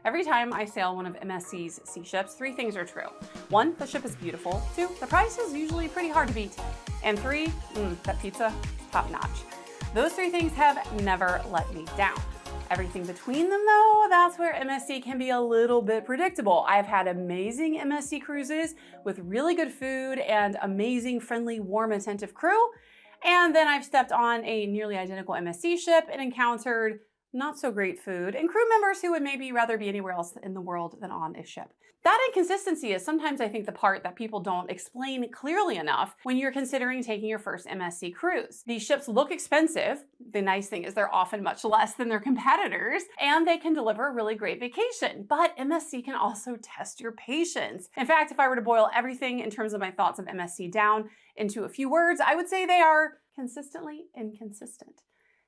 Every time I sail one of MSC's sea ships, 3 things are true. 1, the ship is beautiful. 2, the price is usually pretty hard to beat. And 3, that pizza, top notch. Those 3 things have never let me down. Everything between them though, that's where MSC can be a little bit predictable. I've had amazing MSC cruises with really good food and amazing, friendly, warm, attentive crew. And then I've stepped on a nearly identical MSC ship and encountered not so great food and crew members who would maybe rather be anywhere else in the world than on a ship. That inconsistency is sometimes, I think, the part that people don't explain clearly enough when you're considering taking your first MSC cruise. These ships look expensive. The nice thing is they're often much less than their competitors, and they can deliver a really great vacation. But MSC can also test your patience. In fact, if I were to boil everything in terms of my thoughts of MSC down into a few words, I would say they are consistently inconsistent.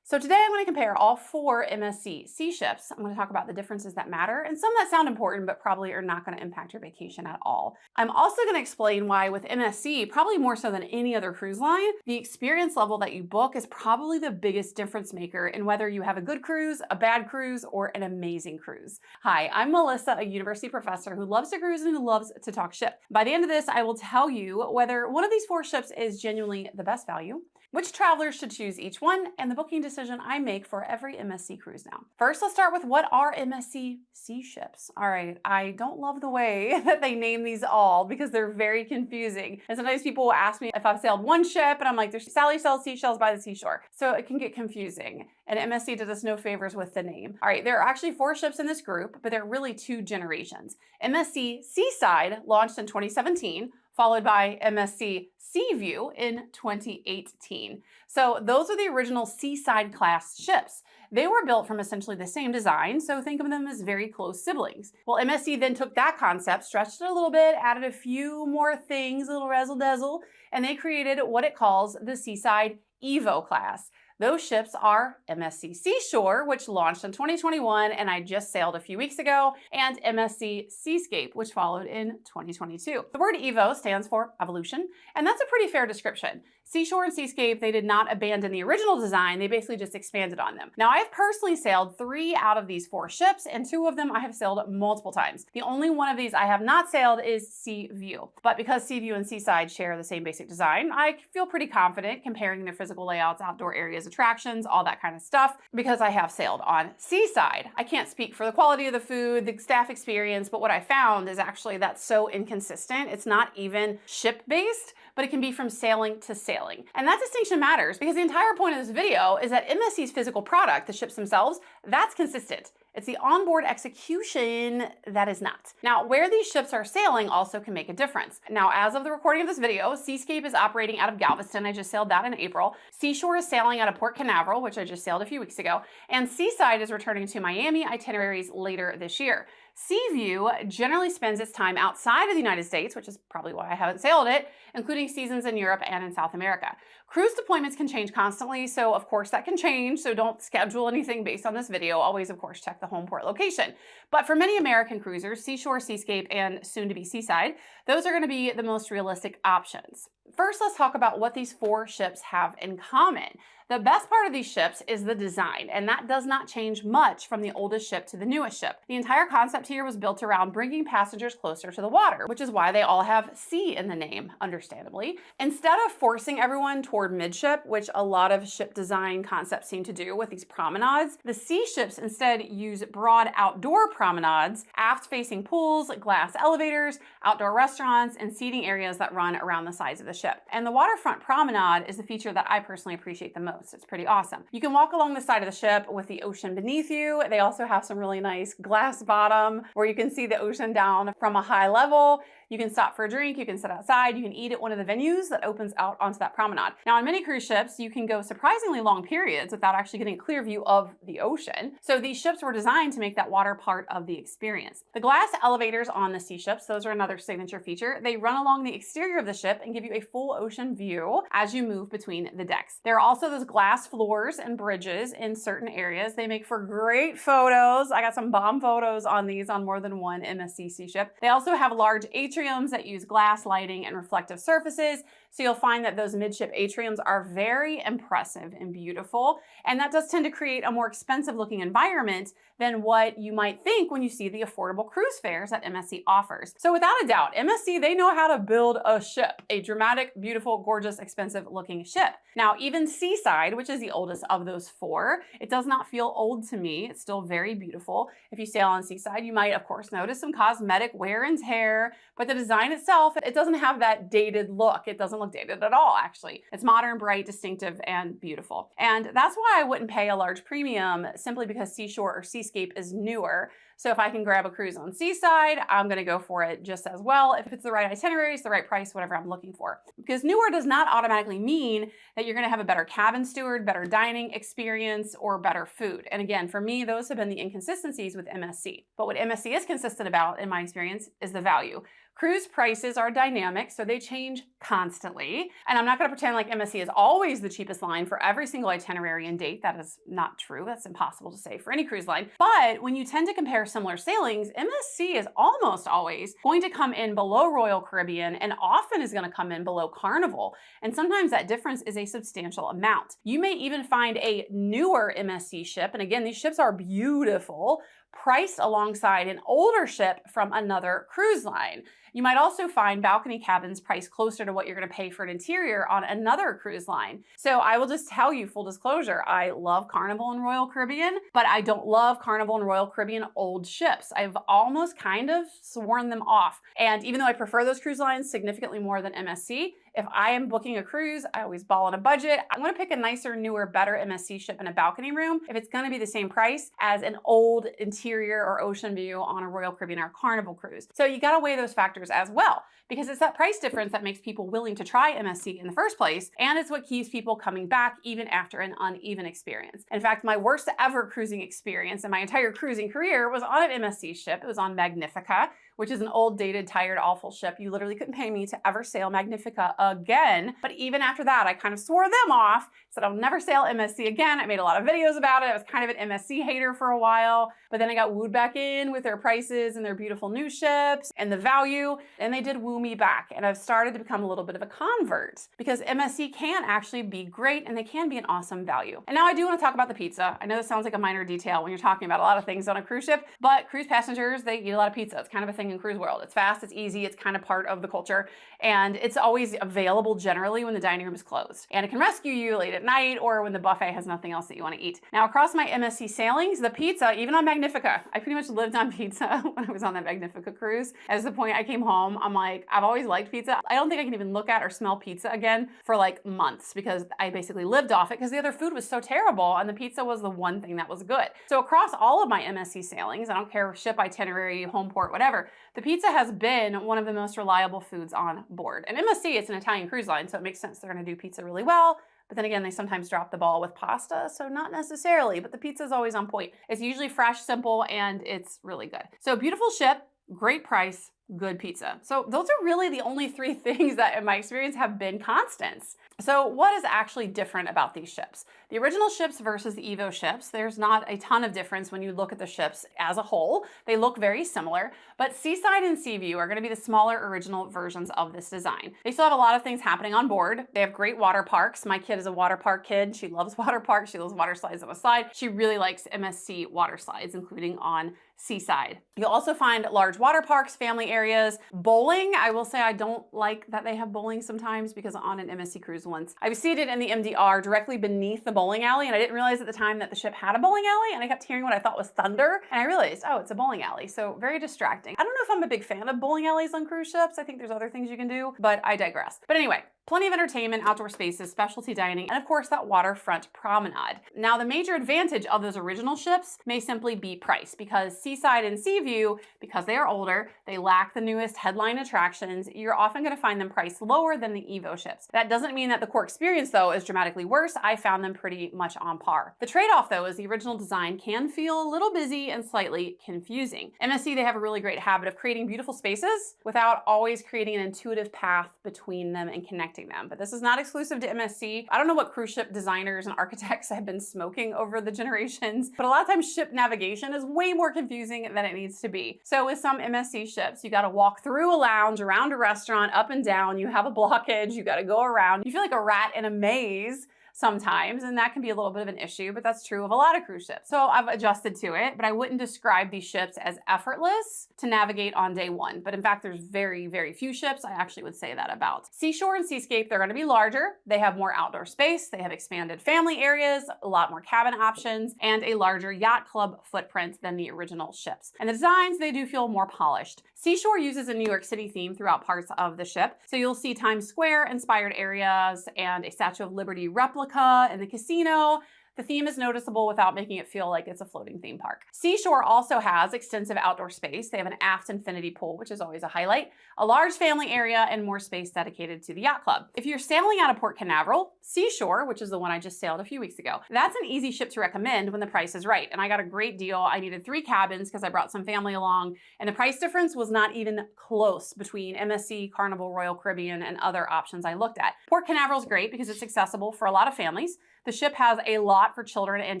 So today I'm going to compare all 4 MSC sea ships. I'm going to talk about the differences that matter and some that sound important but probably are not going to impact your vacation at all. I'm also going to explain why with MSC, probably more so than any other cruise line, the experience level that you book is probably the biggest difference maker in whether you have a good cruise, a bad cruise, or an amazing cruise. Hi, I'm Melissa, a university professor who loves to cruise and who loves to talk ship. By the end of this, I will tell you whether one of these 4 ships is genuinely the best value, which travelers should choose each one, and the booking decision I make for every MSC cruise now. First, let's start with what are MSC sea ships. All right, I don't love the way that they name these all because they're very confusing. And sometimes people will ask me if I've sailed one ship and I'm like, there's Sally sells seashells by the seashore. So it can get confusing. And MSC did us no favors with the name. All right, there are actually 4 ships in this group, but they're really 2 generations. MSC Seaside launched in 2017, followed by MSC Seaview in 2018. So those are the original Seaside class ships. They were built from essentially the same design, so think of them as very close siblings. Well, MSC then took that concept, stretched it a little bit, added a few more things, a little razzle-dazzle, and they created what it calls the Seaside EVO class. Those ships are MSC Seashore, which launched in 2021 and I just sailed a few weeks ago, and MSC Seascape, which followed in 2022. The word EVO stands for evolution, and that's a pretty fair description. Seashore and Seascape, they did not abandon the original design, they basically just expanded on them. Now, I've personally sailed 3 out of these 4 ships, and 2 of them I have sailed multiple times. The only one of these I have not sailed is Seaview. But because Seaview and Seaside share the same basic design, I feel pretty confident comparing their physical layouts, outdoor areas, attractions, all that kind of stuff, because I have sailed on Seaside. I can't speak for the quality of the food, the staff experience, but what I found is actually that's so inconsistent. It's not even ship-based, but it can be from sailing to sailing. And that distinction matters because the entire point of this video is that MSC's physical product, the ships themselves, that's consistent. It's the onboard execution that is not. Now, where these ships are sailing also can make a difference. Now, as of the recording of this video, Seascape is operating out of Galveston. I just sailed that in April. Seashore is sailing out of Port Canaveral, which I just sailed a few weeks ago. And Seaside is returning to Miami itineraries later this year. Seaview generally spends its time outside of the United States, which is probably why I haven't sailed it, including seasons in Europe and in South America. Cruise deployments can change constantly, so of course that can change, so don't schedule anything based on this video. Always, of course, check the home port location. But for many American cruisers, Seashore, Seascape, and soon to be Seaside, those are going to be the most realistic options. First, let's talk about what these 4 ships have in common. The best part of these ships is the design, and that does not change much from the oldest ship to the newest ship. The entire concept here was built around bringing passengers closer to the water, which is why they all have sea in the name, understandably. Instead of forcing everyone toward midship, which a lot of ship design concepts seem to do with these promenades, the sea ships instead use broad outdoor promenades, aft-facing pools, glass elevators, outdoor restaurants, and seating areas that run around the sides of the ship. And the waterfront promenade is the feature that I personally appreciate the most. It's pretty awesome. You can walk along the side of the ship with the ocean beneath you. They also have some really nice glass bottom where you can see the ocean down from a high level. You can stop for a drink, you can sit outside, you can eat at one of the venues that opens out onto that promenade. Now, on many cruise ships, you can go surprisingly long periods without actually getting a clear view of the ocean. So these ships were designed to make that water part of the experience. The glass elevators on the sea ships, those are another signature feature. They run along the exterior of the ship and give you a full ocean view as you move between the decks. There are also those glass floors and bridges in certain areas. They make for great photos. I got some bomb photos on these on more than one MSC Sea ship. They also have large atriums that use glass lighting and reflective surfaces. So you'll find that those midship atriums are very impressive and beautiful. And that does tend to create a more expensive looking environment than what you might think when you see the affordable cruise fares that MSC offers. So without a doubt, MSC, they know how to build a ship, a dramatic, beautiful, gorgeous, expensive looking ship. Now, even Seaside, which is the oldest of those four, it does not feel old to me. It's still very beautiful. If you sail on Seaside, you might, of course, notice some cosmetic wear and tear, but the design itself, it doesn't have that dated look. It doesn't look dated at all, actually. It's modern, bright, distinctive, and beautiful. And that's why I wouldn't pay a large premium simply because Seashore or Seascape is newer. So if I can grab a cruise on Seaside, I'm gonna go for it just as well. If it's the right itinerary, it's the right price, whatever I'm looking for. Because newer does not automatically mean that you're gonna have a better cabin steward, better dining experience, or better food. And again, for me, those have been the inconsistencies with MSC. But what MSC is consistent about, in my experience, is the value. Cruise prices are dynamic, so they change constantly. And I'm not gonna pretend like MSC is always the cheapest line for every single itinerary and date. That is not true. That's impossible to say for any cruise line. But when you tend to compare similar sailings, MSC is almost always going to come in below Royal Caribbean and often is gonna come in below Carnival. And sometimes that difference is a substantial amount. You may even find a newer MSC ship, and again, these ships are beautiful, priced alongside an older ship from another cruise line. You might also find balcony cabins priced closer to what you're gonna pay for an interior on another cruise line. So I will just tell you, full disclosure, I love Carnival and Royal Caribbean, but I don't love Carnival and Royal Caribbean old ships. I've almost kind of sworn them off. And even though I prefer those cruise lines significantly more than MSC, if I am booking a cruise, I always ball on a budget. I'm gonna pick a nicer, newer, better MSC ship in a balcony room if it's gonna be the same price as an old interior or ocean view on a Royal Caribbean or Carnival cruise. So you gotta weigh those factors as well, because it's that price difference that makes people willing to try MSC in the first place, and it's what keeps people coming back even after an uneven experience. In fact, my worst ever cruising experience in my entire cruising career was on an MSC ship. It was on Magnifica, which is an old, dated, tired, awful ship. You literally couldn't pay me to ever sail Magnifica again. But even after that, I kind of swore them off, said I'll never sail MSC again. I made a lot of videos about it. I was kind of an MSC hater for a while, but then I got wooed back in with their prices and their beautiful new ships and the value, and they did woo me back. And I've started to become a little bit of a convert because MSC can actually be great and they can be an awesome value. And now I do want to talk about the pizza. I know this sounds like a minor detail when you're talking about a lot of things on a cruise ship, but cruise passengers, they eat a lot of pizza. It's kind of a thing in cruise world. It's fast, it's easy, it's kind of part of the culture, and it's always available generally when the dining room is closed. And it can rescue you late at night or when the buffet has nothing else that you want to eat. Now, across my MSC sailings, the pizza, even on Magnifica, I pretty much lived on pizza when I was on that Magnifica cruise. At the point I came home, I'm like, I've always liked pizza. I don't think I can even look at or smell pizza again for like months because I basically lived off it because the other food was so terrible and the pizza was the one thing that was good. So across all of my MSC sailings, I don't care ship itinerary, home port, whatever, the pizza has been one of the most reliable foods on board. And MSC, it's an Italian cruise line, so it makes sense they're gonna do pizza really well. But then again, they sometimes drop the ball with pasta, so not necessarily, but the pizza is always on point. It's usually fresh, simple, and it's really good. So beautiful ship, great price, good pizza. So those are really the only three things that in my experience have been constants. So what is actually different about these ships? The original ships versus the EVO ships, there's not a ton of difference when you look at the ships as a whole. They look very similar, but Seaside and Seaview are gonna be the smaller original versions of this design. They still have a lot of things happening on board. They have great water parks. My kid is a water park kid. She loves water parks. She loves water slides on the slide. She really likes MSC water slides, including on Seaside. You'll also find large water parks, family areas, bowling. I will say I don't like that they have bowling sometimes because on an MSC cruise once, I was seated in the MDR directly beneath the bowling alley, and I didn't realize at the time that the ship had a bowling alley, and I kept hearing what I thought was thunder, and I realized, oh, it's a bowling alley. So very distracting. I don't know if I'm a big fan of bowling alleys on cruise ships. I think there's other things you can do, but I digress. But anyway, plenty of entertainment, outdoor spaces, specialty dining, and of course that waterfront promenade. Now the major advantage of those original ships may simply be price, because Seaside and Seaview, because they are older, they lack the newest headline attractions, you're often gonna find them priced lower than the EVO ships. That doesn't mean that the core experience though is dramatically worse. I found them pretty much on par. The trade-off though is the original design can feel a little busy and slightly confusing. MSC, they have a really great habit of creating beautiful spaces without always creating an intuitive path between them and connecting connecting them. But this is not exclusive to MSC. I don't know what cruise ship designers and architects have been smoking over the generations, but a lot of times ship navigation is way more confusing than it needs to be. So with some MSC ships, you gotta walk through a lounge, around a restaurant, up and down, you have a blockage, you gotta go around. You feel like a rat in a maze sometimes, and that can be a little bit of an issue, but that's true of a lot of cruise ships. So I've adjusted to it, but I wouldn't describe these ships as effortless to navigate on day one. But in fact, there's very, very few ships I actually would say that about. Seashore and Seascape, they're gonna be larger. They have more outdoor space. They have expanded family areas, a lot more cabin options, and a larger yacht club footprint than the original ships. And the designs, they do feel more polished. Seashore uses a New York City theme throughout parts of the ship. So you'll see Times Square inspired areas and a Statue of Liberty replica in the casino. The theme is noticeable without making it feel like it's a floating theme park. Seashore also has extensive outdoor space. They have an aft infinity pool, which is always a highlight, a large family area, and more space dedicated to the yacht club. If you're sailing out of Port Canaveral, Seashore, which is the one I just sailed a few weeks ago, that's an easy ship to recommend when the price is right. And I got a great deal. I needed 3 cabins because I brought some family along, and the price difference was not even close between MSC, Carnival, Royal Caribbean, and other options I looked at. Port Canaveral is great because it's accessible for a lot of families. The ship has a lot for children and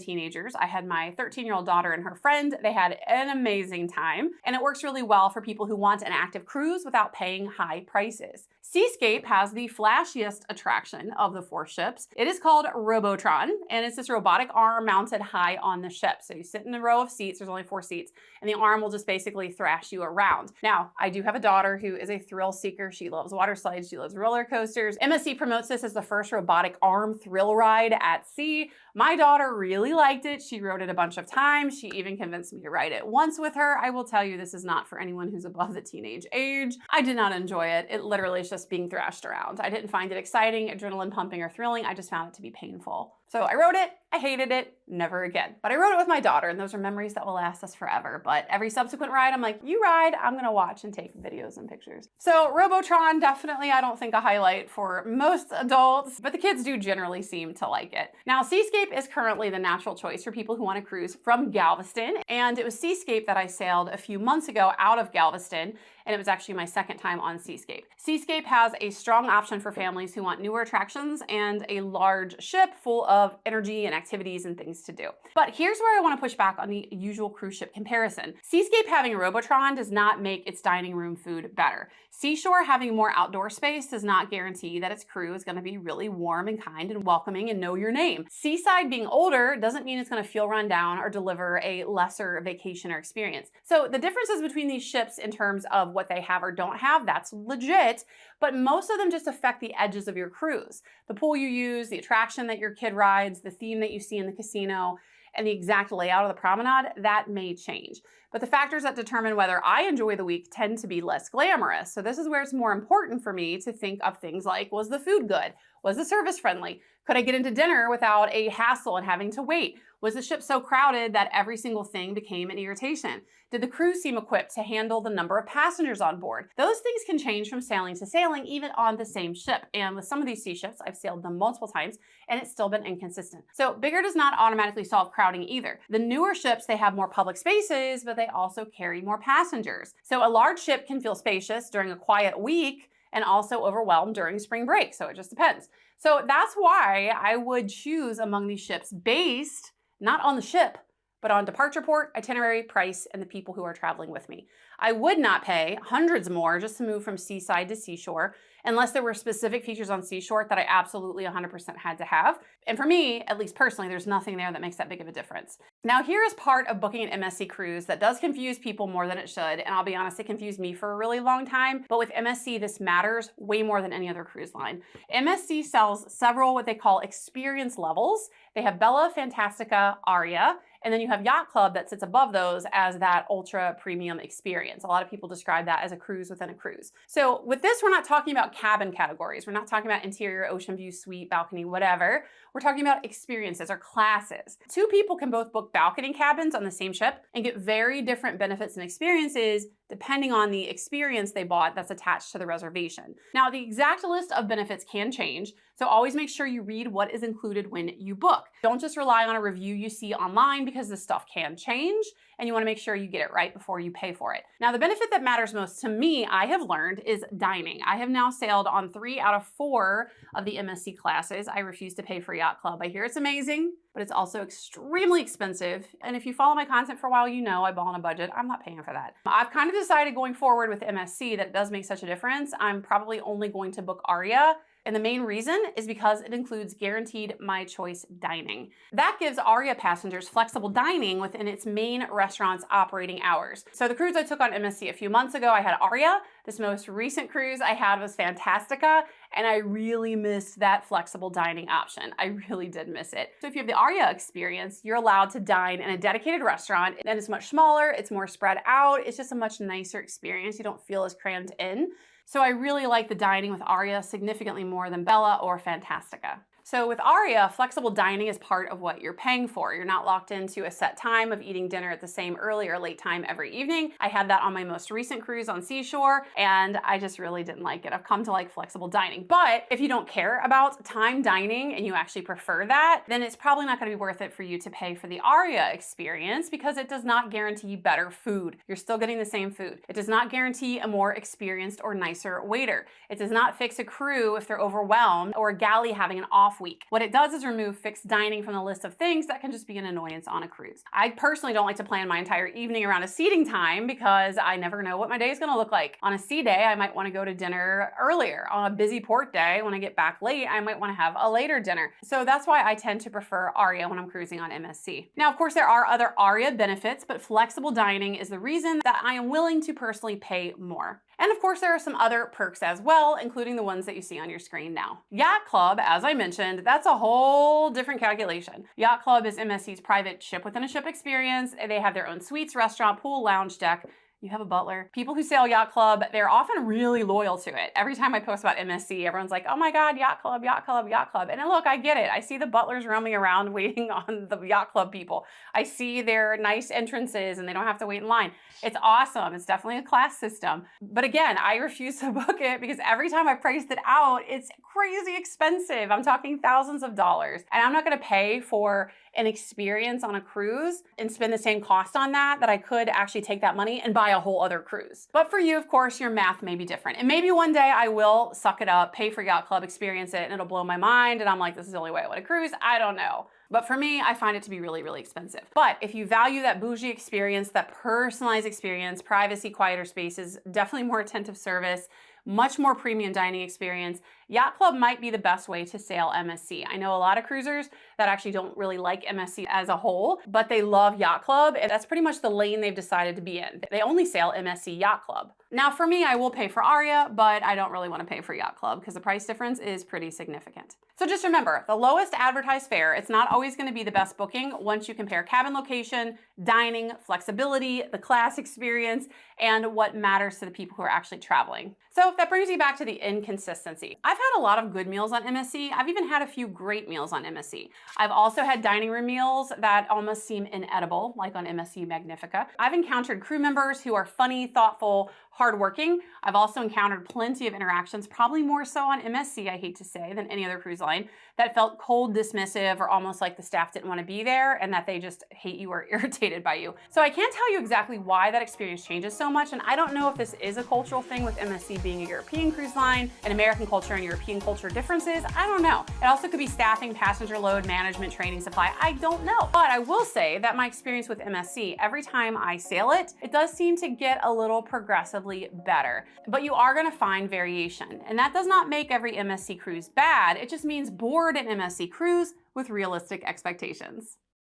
teenagers. I had my 13-year-old daughter and her friend. They had an amazing time, and it works really well for people who want an active cruise without paying high prices. Seascape has the flashiest attraction of the 4 ships. It is called Robotron, and it's this robotic arm mounted high on the ship. So you sit in a row of seats, there's only 4 seats, and the arm will just basically thrash you around. Now, I do have a daughter who is a thrill seeker. She loves water slides, she loves roller coasters. MSC promotes this as the first robotic arm thrill ride at sea. My daughter really liked it. She rode it a bunch of times. She even convinced me to ride it once with her. I will tell you, this is not for anyone who's above the teenage age. I did not enjoy it. It literally is just being thrashed around. I didn't find it exciting, adrenaline pumping, or thrilling. I just found it to be painful. So I rode it, I hated it, never again. But I rode it with my daughter, and those are memories that will last us forever. But every subsequent ride, I'm like, you ride, I'm gonna watch and take videos and pictures. So Robotron, definitely, I don't think a highlight for most adults, but the kids do generally seem to like it. Now, Seascape is currently the natural choice for people who want to cruise from Galveston, and it was Seascape that I sailed a few months ago out of Galveston, and it was actually my second time on Seascape. Seascape has a strong option for families who want newer attractions and a large ship full of energy and activities and things to do. But here's where I want to push back on the usual cruise ship comparison. Seascape having a Robotron does not make its dining room food better. Seashore having more outdoor space does not guarantee that its crew is going to be really warm and kind and welcoming and know your name. Seaside being older doesn't mean it's going to feel run down or deliver a lesser vacation or experience. So the differences between these ships in terms of what they have or don't have, that's legit, but most of them just affect the edges of your cruise. The pool you use, the attraction that your kid rides, the theme that you see in the casino, and the exact layout of the promenade, that may change. But the factors that determine whether I enjoy the week tend to be less glamorous. So this is where it's more important for me to think of things like, was the food good? Was the service friendly? Could I get into dinner without a hassle and having to wait? Was the ship so crowded that every single thing became an irritation? Did the crew seem equipped to handle the number of passengers on board? Those things can change from sailing to sailing, even on the same ship. And with some of these sea ships, I've sailed them multiple times, and it's still been inconsistent. So bigger does not automatically solve crowding either. The newer ships, they have more public spaces, but they also carry more passengers. So a large ship can feel spacious during a quiet week and also overwhelmed during spring break. So it just depends. So that's why I would choose among these ships based not on the ship, but on departure port, itinerary, price, and the people who are traveling with me. I would not pay hundreds more just to move from Seaside to Seashore unless there were specific features on Seashore that I absolutely 100% had to have. And for me, at least personally, there's nothing there that makes that big of a difference. Now, here is part of booking an MSC cruise that does confuse people more than it should. And I'll be honest, it confused me for a really long time. But with MSC, this matters way more than any other cruise line. MSC sells several what they call experience levels. They have Bella, Fantastica, Aria, and then you have Yacht Club that sits above those as that ultra premium experience. A lot of people describe that as a cruise within a cruise. So with this, we're not talking about cabin categories. We're not talking about interior, ocean view, suite, balcony, whatever. We're talking about experiences or classes. 2 people can both book balcony cabins on the same ship and get very different benefits and experiences depending on the experience they bought that's attached to the reservation. Now, the exact list of benefits can change, so always make sure you read what is included when you book. Don't just rely on a review you see online because this stuff can change, and you want to make sure you get it right before you pay for it. Now, the benefit that matters most to me, I have learned, is dining. I have now sailed on 3 out of 4 of the MSC classes. I refuse to pay for Yacht Club. I hear it's amazing, but it's also extremely expensive. And if you follow my content for a while, you know I ball on a budget. I'm not paying for that. I've kind of decided going forward with MSC that it does make such a difference. I'm probably only going to book Aria. And the main reason is because it includes guaranteed my choice dining. That gives Aria passengers flexible dining within its main restaurant's operating hours. So the cruise I took on MSC a few months ago, I had Aria. This most recent cruise I had was Fantastica, and I really missed that flexible dining option. I really did miss it. So if you have the Aria experience, you're allowed to dine in a dedicated restaurant, and it's much smaller, it's more spread out, it's just a much nicer experience. You don't feel as crammed in. So I really like the dining with Aria significantly more than Bella or Fantastica. So with Aria, flexible dining is part of what you're paying for. You're not locked into a set time of eating dinner at the same early or late time every evening. I had that on my most recent cruise on Seashore, and I just really didn't like it. I've come to like flexible dining. But if you don't care about time dining and you actually prefer that, then it's probably not going to be worth it for you to pay for the Aria experience because it does not guarantee better food. You're still getting the same food. It does not guarantee a more experienced or nicer waiter. It does not fix a crew if they're overwhelmed or a galley having an off week. What it does is remove fixed dining from the list of things that can just be an annoyance on a cruise. I personally don't like to plan my entire evening around a seating time because I never know what my day is going to look like. On a sea day, I might want to go to dinner earlier. On a busy port day, when I get back late, I might want to have a later dinner. So that's why I tend to prefer Aria when I'm cruising on MSC. Now, of course, there are other Aria benefits, but flexible dining is the reason that I am willing to personally pay more. And of course, there are some other perks as well, including the ones that you see on your screen now. Yacht Club, as I mentioned, that's a whole different calculation. Yacht Club is MSC's private ship within a ship experience. They have their own suites, restaurant, pool, lounge deck. You have a butler. People who sail Yacht Club, they're often really loyal to it. Every time I post about MSC, everyone's like, oh my God, Yacht Club, Yacht Club, Yacht Club. And look, I get it. I see the butlers roaming around waiting on the Yacht Club people. I see their nice entrances and they don't have to wait in line. It's awesome. It's definitely a class system. But again, I refuse to book it because every time I priced it out, it's crazy expensive. I'm talking thousands of dollars. And I'm not going to pay for an experience on a cruise and spend the same cost on that I could actually take that money and buy a whole other cruise. But for you, of course, your math may be different. And maybe one day I will suck it up, pay for Yacht Club, experience it, and it'll blow my mind. And I'm like, this is the only way I want to cruise. I don't know. But for me, I find it to be really, really expensive. But if you value that bougie experience, that personalized experience, privacy, quieter spaces, definitely more attentive service, much more premium dining experience, Yacht Club might be the best way to sail MSC. I know a lot of cruisers that actually don't really like MSC as a whole, but they love Yacht Club, and that's pretty much the lane they've decided to be in. They only sail MSC Yacht Club. Now for me, I will pay for Aria, but I don't really want to pay for Yacht Club because the price difference is pretty significant. So just remember, the lowest advertised fare, it's not always going to be the best booking once you compare cabin location, dining, flexibility, the class experience, and what matters to the people who are actually traveling. So that brings me back to the inconsistency. I've had a lot of good meals on MSC. I've even had a few great meals on MSC. I've also had dining room meals that almost seem inedible, like on MSC Magnifica. I've encountered crew members who are funny, thoughtful, hardworking. I've also encountered plenty of interactions, probably more so on MSC, I hate to say, than any other cruise line, that felt cold, dismissive, or almost like the staff didn't want to be there and that they just hate you or irritated by you. So I can't tell you exactly why that experience changes so much, and I don't know if this is a cultural thing with MSC being a European cruise line and American culture and European culture differences. I don't know. It also could be staffing, passenger load, management, training, supply. I don't know. But I will say that my experience with MSC, every time I sail it, it does seem to get a little progressively better. But you are going to find variation, and that does not make every MSC cruise bad. It just means board an MSC cruise with realistic expectations.